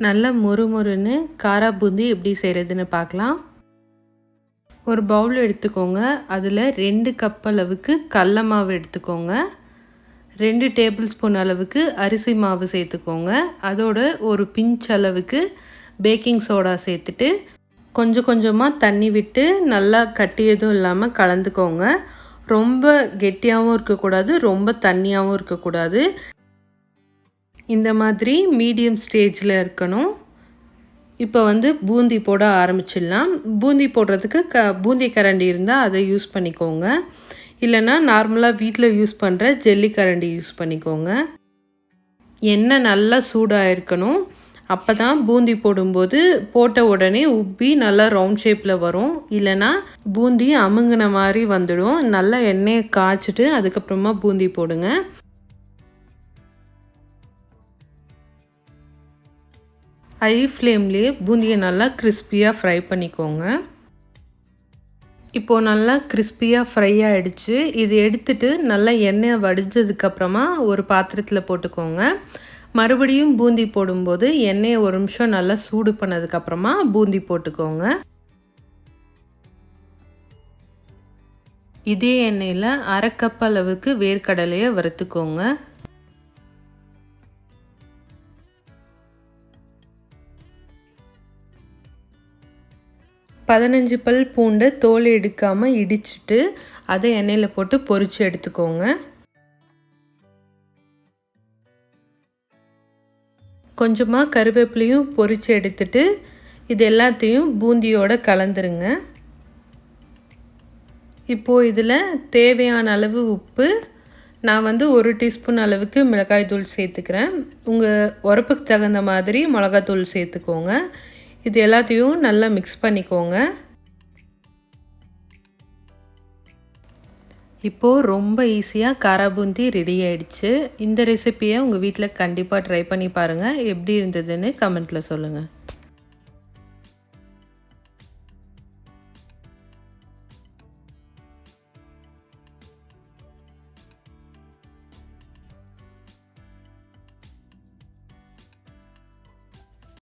நல்ல முறுமுறுன்னு காரா பூந்தி எப்படி செய்கிறதுன்னு பார்க்கலாம். ஒரு பவுல் எடுத்துக்கோங்க. அதில் 2 கப் அளவுக்கு கடல மாவு எடுத்துக்கோங்க. 2 டேபிள் ஸ்பூன் அளவுக்கு அரிசி மாவு சேர்த்துக்கோங்க. அதோட ஒரு பிஞ்ச் அளவுக்கு பேக்கிங் சோடா சேர்த்துட்டு கொஞ்சம் கொஞ்சமாக தண்ணி விட்டு நல்லா கட்டி எதுவும் இல்லாமல் கலந்துக்கோங்க. ரொம்ப கெட்டியாகவும் இருக்கக்கூடாது, ரொம்ப தண்ணியாகவும் இருக்கக்கூடாது. இந்த மாதிரி மீடியம் ஸ்டேஜில் இருக்கணும். இப்போ பூந்தி போட ஆரம்பிச்சிடலாம். பூந்தி போடுறதுக்கு பூந்தி கரண்டி இருந்தால் அதை யூஸ் பண்ணிக்கோங்க. இல்லைன்னா நார்மலாக வீட்டில் யூஸ் பண்ணுற ஜெல்லி கரண்டி யூஸ் பண்ணிக்கோங்க. எண்ணெய் நல்லா சூடாக இருக்கணும். அப்போ தான் பூந்தி போடும்போது போட்ட உடனே உப்பி நல்லா ரவுண்ட் ஷேப்பில் வரும். இல்லைன்னா பூந்தி அமுங்கின மாதிரி வந்துடும். நல்லா எண்ணெயை காய்ச்சிட்டு அதுக்கப்புறமா பூந்தி போடுங்க. ஹை ஃப்ளேம்லேயே பூந்தியை நல்லா கிறிஸ்பியாக ஃப்ரை பண்ணிக்கோங்க. இப்போது நல்லா கிறிஸ்பியாக ஃப்ரை ஆகிடுச்சு. இது எடுத்துட்டு நல்லா எண்ணெயை வடிஞ்சதுக்கப்புறமா ஒரு பாத்திரத்தில் போட்டுக்கோங்க. மறுபடியும் பூந்தி போடும்போது எண்ணெயை ஒரு நிமிஷம் நல்லா சூடு பண்ணதுக்கப்புறமா பூந்தி போட்டுக்கோங்க. இதே எண்ணெயில் 1/2 கப் அளவுக்கு வேர்க்கடலையை வறுத்துக்கோங்க. 15 பல் பூண்டை தோல் எடுக்காமல் இடிச்சிட்டு அதை எண்ணெயில் போட்டு பொரித்து எடுத்துக்கோங்க. கொஞ்சமாக கருவேப்பிலையும் பொரித்து எடுத்துட்டு இது எல்லாத்தையும் பூந்தியோட கலந்துருங்க. இப்போது இதில் தேவையான அளவு உப்பு, நான் 1 டீஸ்பூன் அளவுக்கு மிளகாய்த்தூள் சேர்த்துக்கிறேன். உங்கள் உரப்புக்கு தகுந்த மாதிரி மிளகாத்தூள் சேர்த்துக்கோங்க. இது எல்லாத்தையும் நல்லா மிக்ஸ் பண்ணிக்கோங்க. இப்போது ரொம்ப ஈஸியாக காரா பூந்தி ரெடி ஆகிடுச்சு. இந்த ரெசிப்பியை உங்கள் வீட்டில் கண்டிப்பாக ட்ரை பண்ணி பாருங்கள். எப்படி இருந்ததுன்னு கமெண்ட்டில் சொல்லுங்கள்.